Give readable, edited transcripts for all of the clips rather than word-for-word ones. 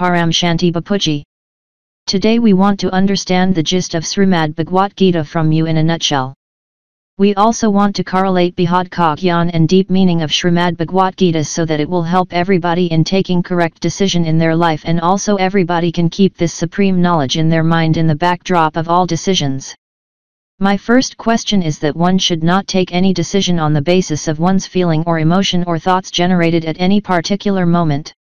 Paramshanti Bapuji. Today we want to understand the gist of Shrimad Bhagavad Gita from you in a nutshell. We also want to correlate Behad ka Gyan and deep meaning of Shrimad Bhagavad Gita so that it will help everybody in taking correct decision in their life, and also everybody can keep this supreme knowledge in their mind in the backdrop of all decisions. My first question is that one should not take any decision on the basis of one's feeling or emotion or thoughts generated at any particular moment.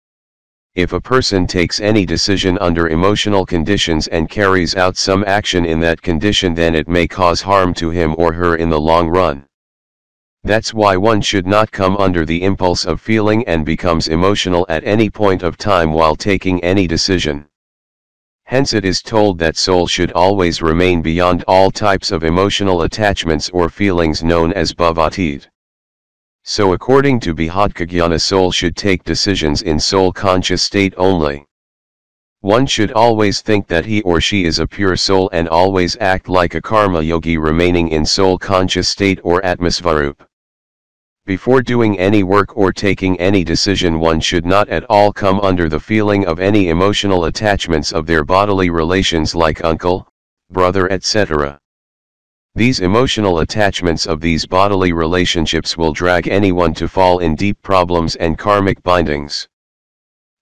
If a person takes any decision under emotional conditions and carries out some action in that condition, then it may cause harm to him or her in the long run. That's why one should not come under the impulse of feeling and becomes emotional at any point of time while taking any decision. Hence it is told that soul should always remain beyond all types of emotional attachments or feelings known as bhavatit. So according to Behad, soul should take decisions in soul-conscious state only. One should always think that he or she is a pure soul and always act like a karma yogi remaining in soul-conscious state or atmasvarup. Before doing any work or taking any decision, one should not at all come under the feeling of any emotional attachments of their bodily relations like uncle, brother, etc. These emotional attachments of these bodily relationships will drag anyone to fall in deep problems and karmic bindings.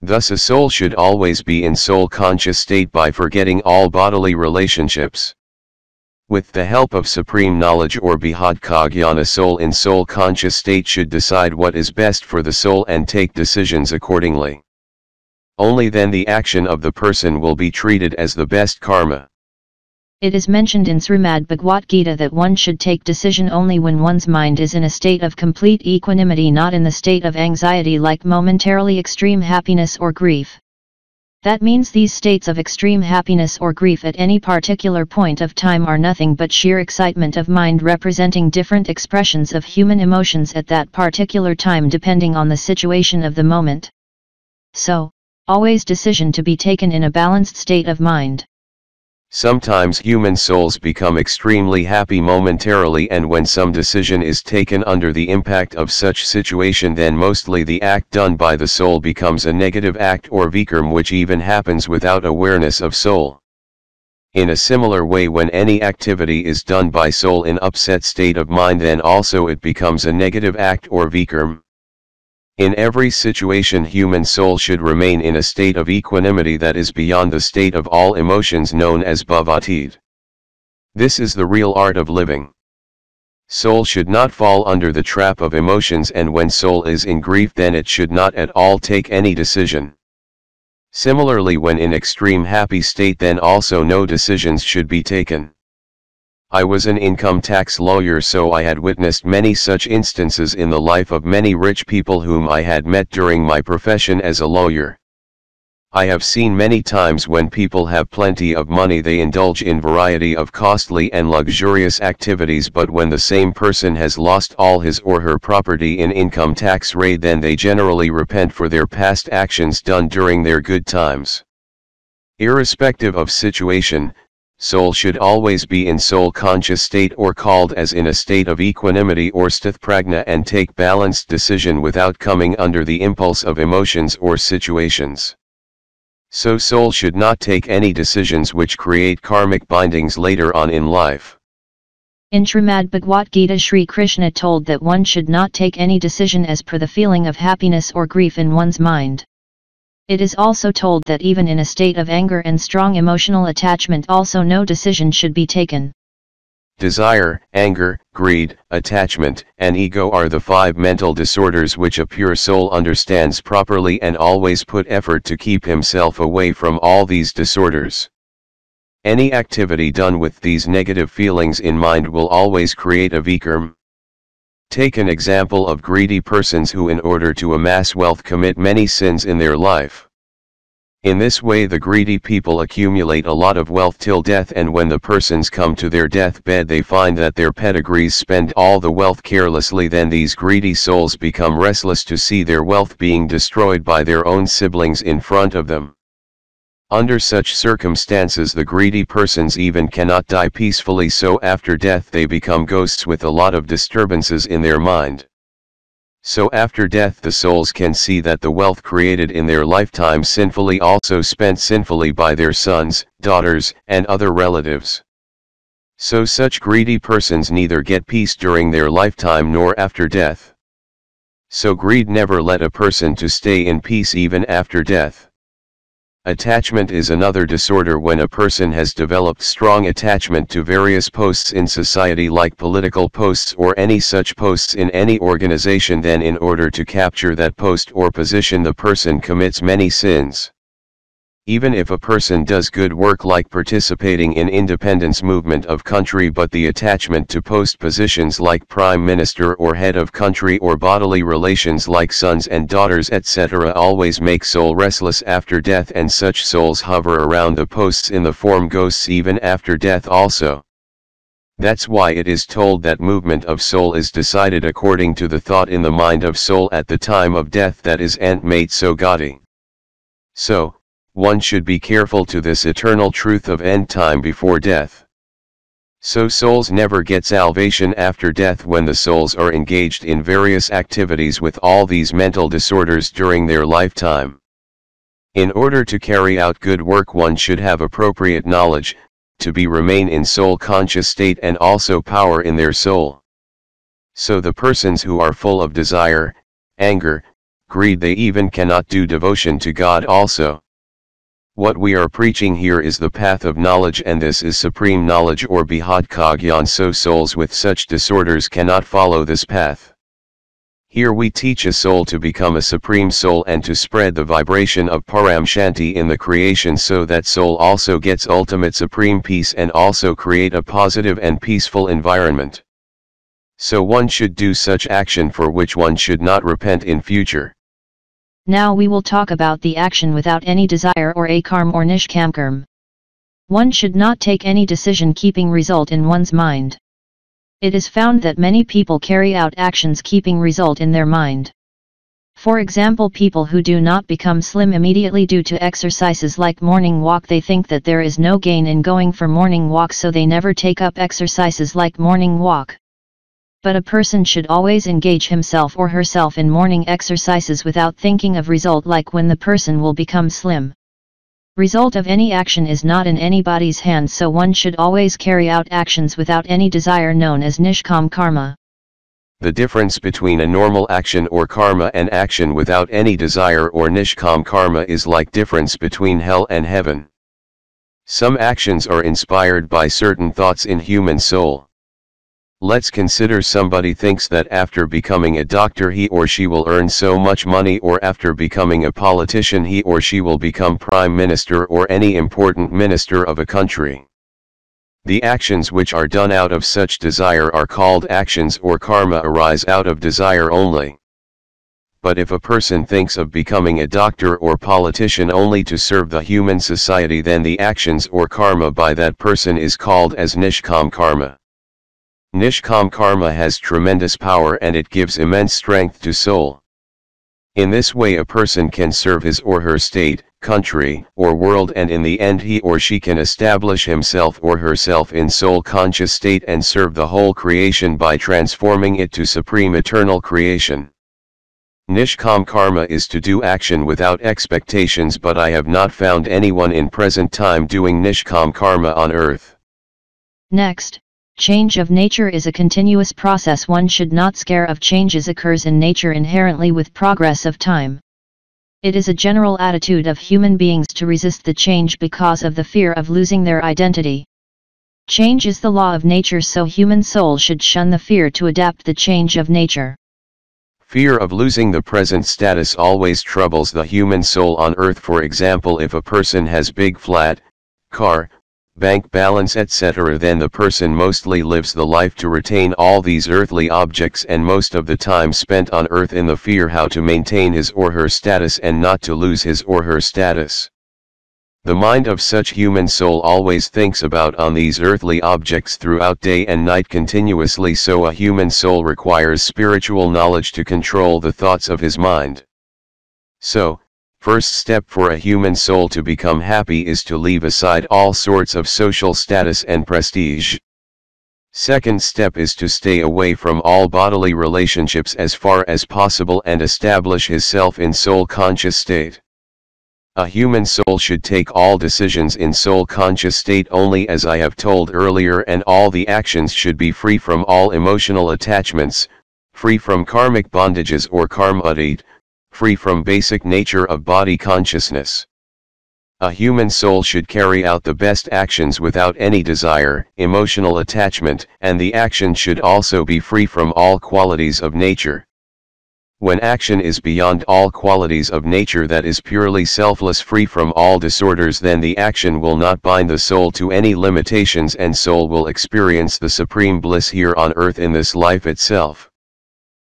Thus a soul should always be in soul-conscious state by forgetting all bodily relationships. With the help of supreme knowledge or Behad ka Gyan, a soul in soul-conscious state should decide what is best for the soul and take decisions accordingly. Only then the action of the person will be treated as the best karma. It is mentioned in Shrimad Bhagavad Gita that one should take decision only when one's mind is in a state of complete equanimity, not in the state of anxiety like momentarily extreme happiness or grief. That means these states of extreme happiness or grief at any particular point of time are nothing but sheer excitement of mind representing different expressions of human emotions at that particular time depending on the situation of the moment. So, always decision to be taken in a balanced state of mind. Sometimes human souls become extremely happy momentarily, and when some decision is taken under the impact of such situation, then mostly the act done by the soul becomes a negative act or vikarm, which even happens without awareness of soul. In a similar way, when any activity is done by soul in upset state of mind, then also it becomes a negative act or vikarm. In every situation, human soul should remain in a state of equanimity that is beyond the state of all emotions known as bhavatit. This is the real art of living. Soul should not fall under the trap of emotions, and when soul is in grief, then it should not at all take any decision. Similarly, when in extreme happy state, then also no decisions should be taken. I was an income tax lawyer, so I had witnessed many such instances in the life of many rich people whom I had met during my profession as a lawyer. I have seen many times when people have plenty of money, they indulge in variety of costly and luxurious activities, but when the same person has lost all his or her property in income tax raid, then they generally repent for their past actions done during their good times. Irrespective of situation, soul should always be in soul-conscious state, or called as in a state of equanimity or sthitprajna, and take balanced decision without coming under the impulse of emotions or situations. So soul should not take any decisions which create karmic bindings later on in life. In Shrimad Bhagavad Gita, Sri Krishna told that one should not take any decision as per the feeling of happiness or grief in one's mind. It is also told that even in a state of anger and strong emotional attachment also no decision should be taken. Desire, anger, greed, attachment, and ego are the 5 mental disorders which a pure soul understands properly and always put effort to keep himself away from all these disorders. Any activity done with these negative feelings in mind will always create a vikarm. Take an example of greedy persons who, in order to amass wealth, commit many sins in their life. In this way the greedy people accumulate a lot of wealth till death, and when the persons come to their deathbed they find that their pedigrees spend all the wealth carelessly. Then these greedy souls become restless to see their wealth being destroyed by their own siblings in front of them. Under such circumstances the greedy persons even cannot die peacefully, so after death they become ghosts with a lot of disturbances in their mind. So after death the souls can see that the wealth created in their lifetime sinfully also spent sinfully by their sons, daughters, and other relatives. So such greedy persons neither get peace during their lifetime nor after death. So greed never led a person to stay in peace even after death. Attachment is another disorder. When a person has developed strong attachment to various posts in society like political posts or any such posts in any organization, then in order to capture that post or position the person commits many sins. Even if a person does good work like participating in independence movement of country, but the attachment to post positions like prime minister or head of country or bodily relations like sons and daughters etc. always make soul restless after death, and such souls hover around the posts in the form ghosts even after death also. That's why it is told that movement of soul is decided according to the thought in the mind of soul at the time of death, that is ant mate so gaudy. So, one should be careful to this eternal truth of end time before death. So souls never get salvation after death when the souls are engaged in various activities with all these mental disorders during their lifetime. In order to carry out good work one should have appropriate knowledge, to remain in soul conscious state and also power in their soul. So the persons who are full of desire, anger, greed, they even cannot do devotion to God also. What we are preaching here is the path of knowledge, and this is supreme knowledge or Behad Kagyan, so souls with such disorders cannot follow this path. Here we teach a soul to become a supreme soul and to spread the vibration of Paramshanti in the creation, so that soul also gets ultimate supreme peace and also create a positive and peaceful environment. So one should do such action for which one should not repent in future. Now we will talk about the action without any desire or akarm or nishkamkarm. One should not take any decision keeping result in one's mind. It is found that many people carry out actions keeping result in their mind. For example, people who do not become slim immediately due to exercises like morning walk, they think that there is no gain in going for morning walk, so they never take up exercises like morning walk. But a person should always engage himself or herself in morning exercises without thinking of result, like when the person will become slim. Result of any action is not in anybody's hands, so one should always carry out actions without any desire, known as nishkam karma. The difference between a normal action or karma and action without any desire or nishkam karma is like difference between hell and heaven. Some actions are inspired by certain thoughts in human soul. Let's consider somebody thinks that after becoming a doctor he or she will earn so much money, or after becoming a politician he or she will become prime minister or any important minister of a country. The actions which are done out of such desire are called actions, or karma arise out of desire only. But if a person thinks of becoming a doctor or politician only to serve the human society, then the actions or karma by that person is called as nishkam karma. Nishkam karma has tremendous power and it gives immense strength to soul. In this way a person can serve his or her state, country, or world, and in the end he or she can establish himself or herself in soul conscious state and serve the whole creation by transforming it to supreme eternal creation. Nishkam karma is to do action without expectations, but I have not found anyone in present time doing nishkam karma on earth. Next, change of nature is a continuous process. One should not scare of changes occurs in nature inherently with progress of time. It is a general attitude of human beings to resist the change because of the fear of losing their identity. Change is the law of nature, so human soul should shun the fear to adapt the change of nature. Fear of losing the present status always troubles the human soul on earth. For example, if a person has big flat, car, bank balance etc., then the person mostly lives the life to retain all these earthly objects, and most of the time spent on earth in the fear how to maintain his or her status and not to lose his or her status. The mind of such human soul always thinks about on these earthly objects throughout day and night continuously, so a human soul requires spiritual knowledge to control the thoughts of his mind. So, first step for a human soul to become happy is to leave aside all sorts of social status and prestige. Second step is to stay away from all bodily relationships as far as possible and establish his self in soul conscious state. A human soul should take all decisions in soul conscious state only, as I have told earlier, and all the actions should be free from all emotional attachments, free from karmic bondages or karma, free from basic nature of body consciousness. A human soul should carry out the best actions without any desire, emotional attachment, and the action should also be free from all qualities of nature. When action is beyond all qualities of nature, that is purely selfless, free from all disorders, then the action will not bind the soul to any limitations and soul will experience the supreme bliss here on earth in this life itself.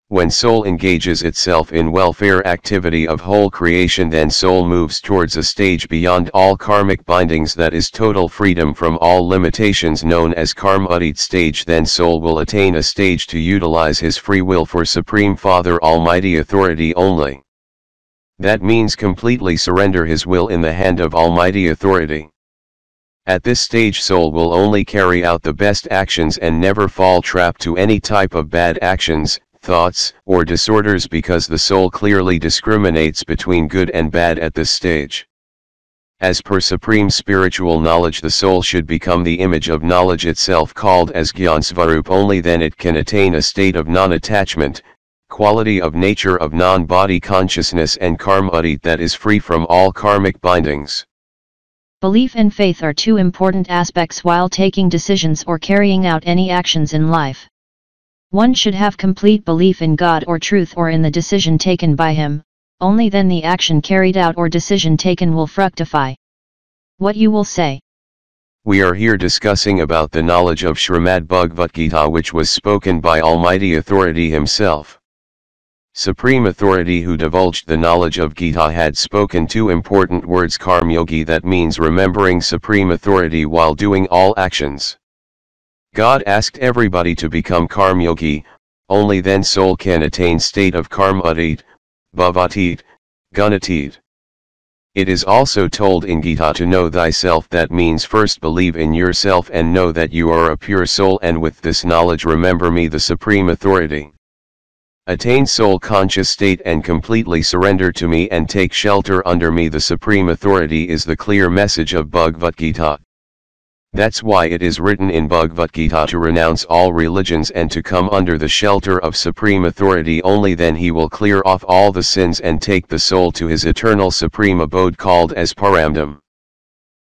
When soul engages itself in welfare activity of whole creation, then soul moves towards a stage beyond all karmic bindings, that is total freedom from all limitations, known as karma-udit stage. Then soul will attain a stage to utilize his free will for Supreme Father Almighty authority only. That means completely surrender his will in the hand of Almighty authority. At this stage soul will only carry out the best actions and never fall trap to any type of bad actions, thoughts, or disorders, because the soul clearly discriminates between good and bad at this stage. As per supreme spiritual knowledge, the soul should become the image of knowledge itself, called as Gyan-Svarup. Only then it can attain a state of non-attachment, quality of nature of non-body consciousness, and karma-udit, that is free from all karmic bindings. Belief and faith are two important aspects while taking decisions or carrying out any actions in life. One should have complete belief in God or truth or in the decision taken by him, only then the action carried out or decision taken will fructify. What you will say? We are here discussing about the knowledge of Shrimad Bhagavad Gita, which was spoken by Almighty Authority himself. Supreme Authority who divulged the knowledge of Gita had spoken two important words: karma yogi, that means remembering Supreme Authority while doing all actions. God asked everybody to become karma yogi, only then soul can attain state of karma-udit, bhavatit, gunatit. It is also told in Gita to know thyself, that means first believe in yourself and know that you are a pure soul, and with this knowledge remember me, the Supreme Authority. Attain soul conscious state and completely surrender to me and take shelter under me, the Supreme Authority, is the clear message of Bhagavad Gita. That's why it is written in Bhagavad Gita to renounce all religions and to come under the shelter of Supreme Authority. Only then he will clear off all the sins and take the soul to his eternal supreme abode, called as Paramdam.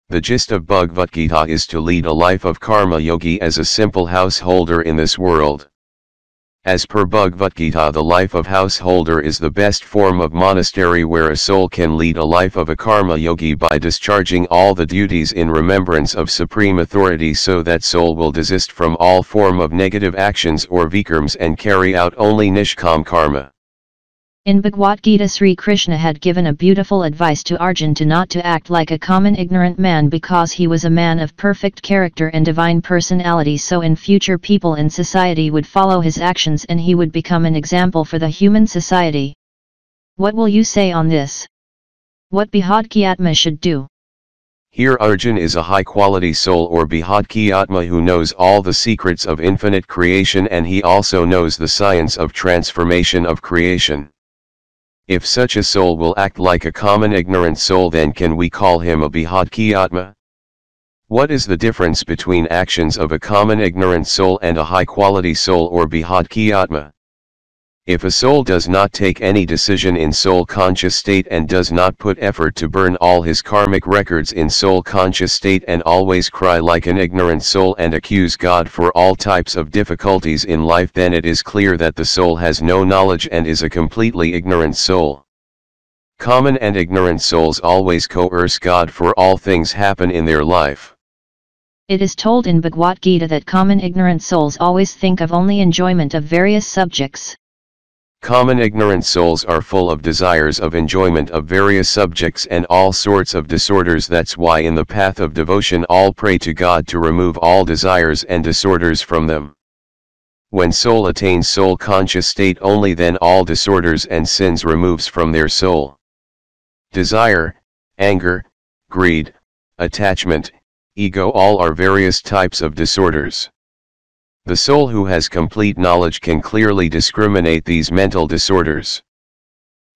The gist of Bhagavad Gita is to lead a life of karma yogi as a simple householder in this world. As per Bhagavad Gita, the life of householder is the best form of monastery, where a soul can lead a life of a karma yogi by discharging all the duties in remembrance of Supreme Authority, so that soul will desist from all form of negative actions or vikarmas and carry out only nishkam karma. In Bhagavad Gita, Sri Krishna had given a beautiful advice to Arjuna to not to act like a common ignorant man, because he was a man of perfect character and divine personality, so in future people in society would follow his actions and he would become an example for the human society. What will you say on this? What Behad ki Atma should do? Here Arjuna is a high-quality soul, or Behad ki Atma, who knows all the secrets of infinite creation, and he also knows the science of transformation of creation. If such a soul will act like a common ignorant soul, then can we call him a Behad ki Atma? What is the difference between actions of a common ignorant soul and a high-quality soul, or Behad ki Atma? If a soul does not take any decision in soul conscious state and does not put effort to burn all his karmic records in soul conscious state, and always cry like an ignorant soul and accuse God for all types of difficulties in life, then it is clear that the soul has no knowledge and is a completely ignorant soul. Common and ignorant souls always coerce God for all things happen in their life. It is told in Bhagavad Gita that common ignorant souls always think of only enjoyment of various subjects. Common ignorant souls are full of desires of enjoyment of various subjects and all sorts of disorders. That's why in the path of devotion all pray to God to remove all desires and disorders from them. When soul attains soul conscious state, only then all disorders and sins removes from their soul. Desire, anger, greed, attachment, ego, all are various types of disorders. The soul who has complete knowledge can clearly discriminate these mental disorders.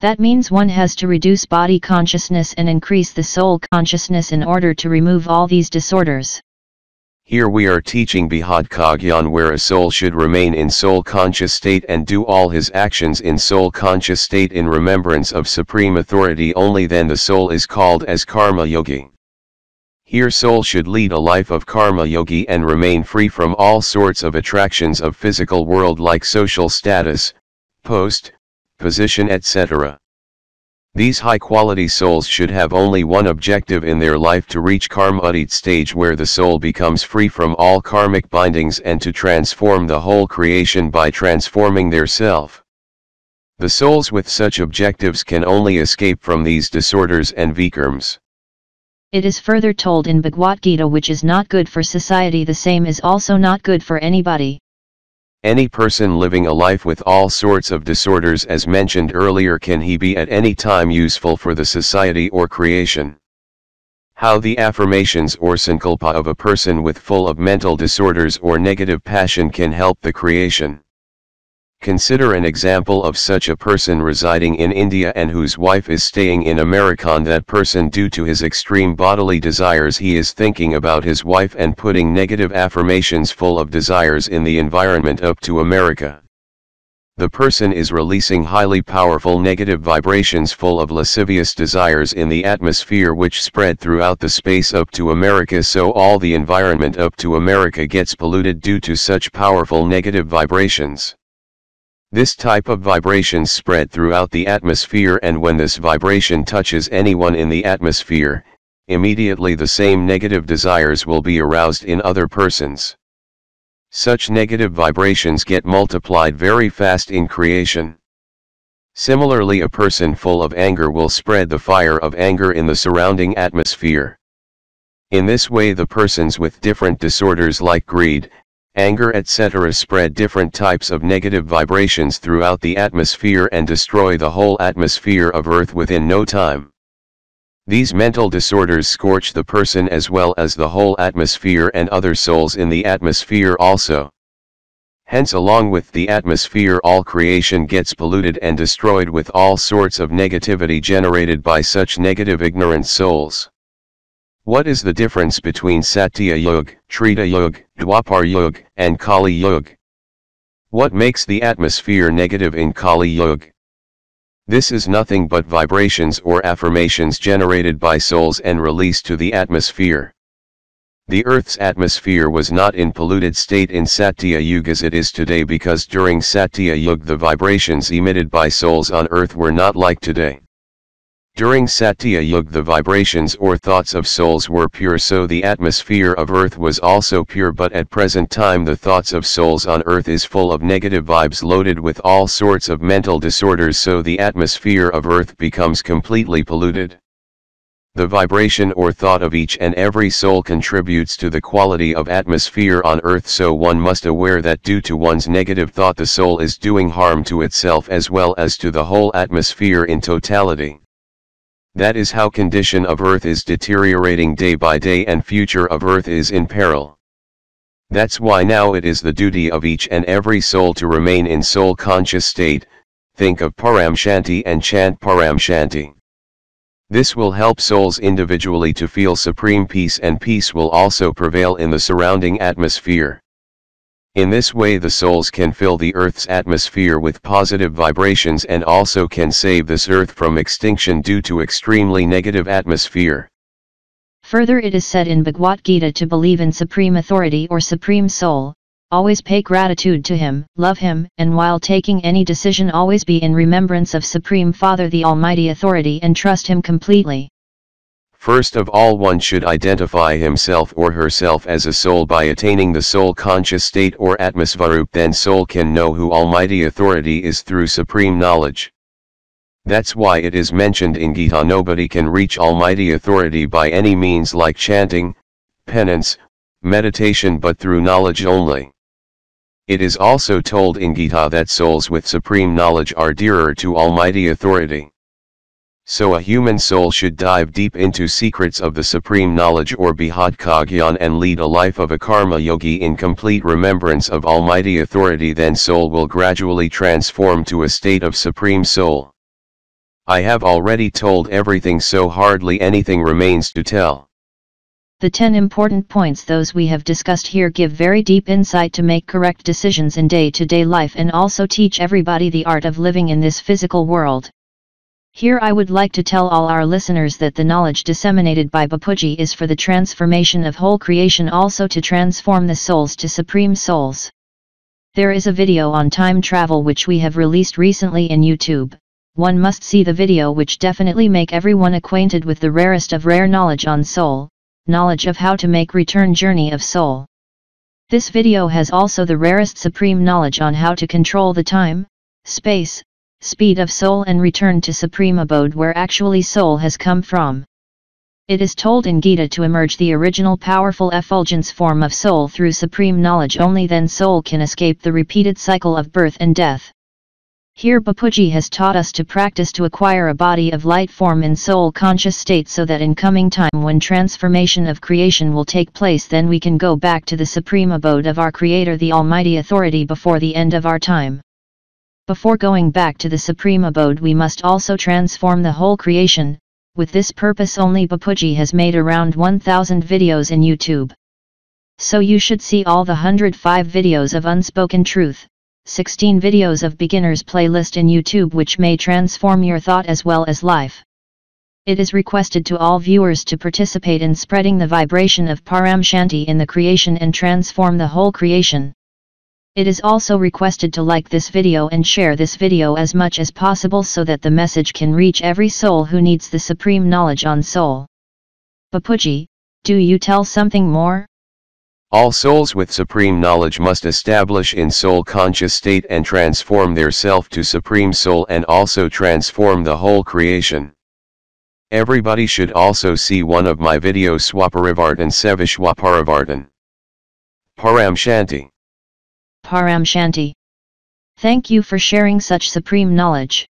That means one has to reduce body consciousness and increase the soul consciousness in order to remove all these disorders. Here we are teaching Behad Kagyan, where a soul should remain in soul conscious state and do all his actions in soul conscious state in remembrance of supreme authority. Only then the soul is called as karma yogi. Here soul should lead a life of karma yogi and remain free from all sorts of attractions of physical world like social status, post, position, etc. These high-quality souls should have only one objective in their life: to reach karmadit stage, where the soul becomes free from all karmic bindings, and to transform the whole creation by transforming their self. The souls with such objectives can only escape from these disorders and vikarmas. It is further told in Bhagavad Gita, which is not good for society, the same is also not good for anybody. Any person living a life with all sorts of disorders as mentioned earlier, can he be at any time useful for the society or creation? How the affirmations or sankalpa of a person with full of mental disorders or negative passion can help the creation. Consider an example of such a person residing in India and whose wife is staying in America. That person, due to his extreme bodily desires, he is thinking about his wife and putting negative affirmations full of desires in the environment up to America. The person is releasing highly powerful negative vibrations full of lascivious desires in the atmosphere, which spread throughout the space up to America, so all the environment up to America gets polluted due to such powerful negative vibrations. This type of vibrations spread throughout the atmosphere, and when this vibration touches anyone in the atmosphere, immediately the same negative desires will be aroused in other persons. Such negative vibrations get multiplied very fast in creation. Similarly, a person full of anger will spread the fire of anger in the surrounding atmosphere. In this way, the persons with different disorders like greed, anger, etc. spread different types of negative vibrations throughout the atmosphere and destroy the whole atmosphere of Earth within no time. These mental disorders scorch the person as well as the whole atmosphere and other souls in the atmosphere also. Hence, along with the atmosphere, all creation gets polluted and destroyed with all sorts of negativity generated by such negative ignorant souls. What is the difference between Satya Yuga, Treta Yuga, Dwapar Yuga, and Kali Yuga? What makes the atmosphere negative in Kali Yuga? This is nothing but vibrations or affirmations generated by souls and released to the atmosphere. The Earth's atmosphere was not in polluted state in Satya Yuga as it is today, because during Satya Yuga the vibrations emitted by souls on Earth were not like today. During Satya Yuga the vibrations or thoughts of souls were pure, so the atmosphere of Earth was also pure, but at present time the thoughts of souls on Earth is full of negative vibes loaded with all sorts of mental disorders, so the atmosphere of Earth becomes completely polluted. The vibration or thought of each and every soul contributes to the quality of atmosphere on Earth, so one must aware that due to one's negative thought the soul is doing harm to itself as well as to the whole atmosphere in totality. That is how condition of Earth is deteriorating day by day and future of Earth is in peril. That's why now it is the duty of each and every soul to remain in soul conscious state, think of Paramshanti and chant Paramshanti. This will help souls individually to feel supreme peace, and peace will also prevail in the surrounding atmosphere. In this way the souls can fill the Earth's atmosphere with positive vibrations and also can save this Earth from extinction due to extremely negative atmosphere. Further, it is said in Bhagavad Gita to believe in Supreme Authority or Supreme Soul, always pay gratitude to Him, love Him, and while taking any decision always be in remembrance of Supreme Father the Almighty Authority and trust Him completely. First of all, one should identify himself or herself as a soul by attaining the soul conscious state or Atmasvarup. Then soul can know who Almighty Authority is through supreme knowledge. That's why it is mentioned in Gita, nobody can reach Almighty Authority by any means like chanting, penance, meditation, but through knowledge only. It is also told in Gita that souls with supreme knowledge are dearer to Almighty Authority. So a human soul should dive deep into secrets of the supreme knowledge or Behad Kagyan and lead a life of a karma yogi in complete remembrance of Almighty authority. Then soul will gradually transform to a state of supreme soul. I have already told everything, so hardly anything remains to tell. The 10 important points those we have discussed here give very deep insight to make correct decisions in day-to-day life and also teach everybody the art of living in this physical world. Here I would like to tell all our listeners that the knowledge disseminated by Bapuji is for the transformation of whole creation, also to transform the souls to supreme souls. There is a video on time travel which we have released recently in YouTube. One must see the video, which definitely make everyone acquainted with the rarest of rare knowledge on soul, knowledge of how to make return journey of soul. This video has also the rarest supreme knowledge on how to control the time, space, speed of soul and return to supreme abode where actually soul has come from. It is told in Geeta to emerge the original powerful effulgence form of soul through supreme knowledge, only then soul can escape the repeated cycle of birth and death. Here Bapuji has taught us to practice to acquire a body of light form in soul conscious state, so that in coming time when transformation of creation will take place, then we can go back to the supreme abode of our Creator, the Almighty authority, before the end of our time. Before going back to the supreme abode, we must also transform the whole creation. With this purpose only Bapuji has made around 1000 videos in YouTube. So you should see all the 105 videos of Unspoken Truth, 16 videos of beginners playlist in YouTube, which may transform your thought as well as life. It is requested to all viewers to participate in spreading the vibration of Paramshanti in the creation and transform the whole creation. It is also requested to like this video and share this video as much as possible so that the message can reach every soul who needs the supreme knowledge on soul. Bapuji, do you tell something more? All souls with supreme knowledge must establish in soul conscious state and transform their self to supreme soul and also transform the whole creation. Everybody should also see one of my videos Swaparivartan Sevishwaparivartan. Paramshanti. Paramshanti. Thank you for sharing such supreme knowledge.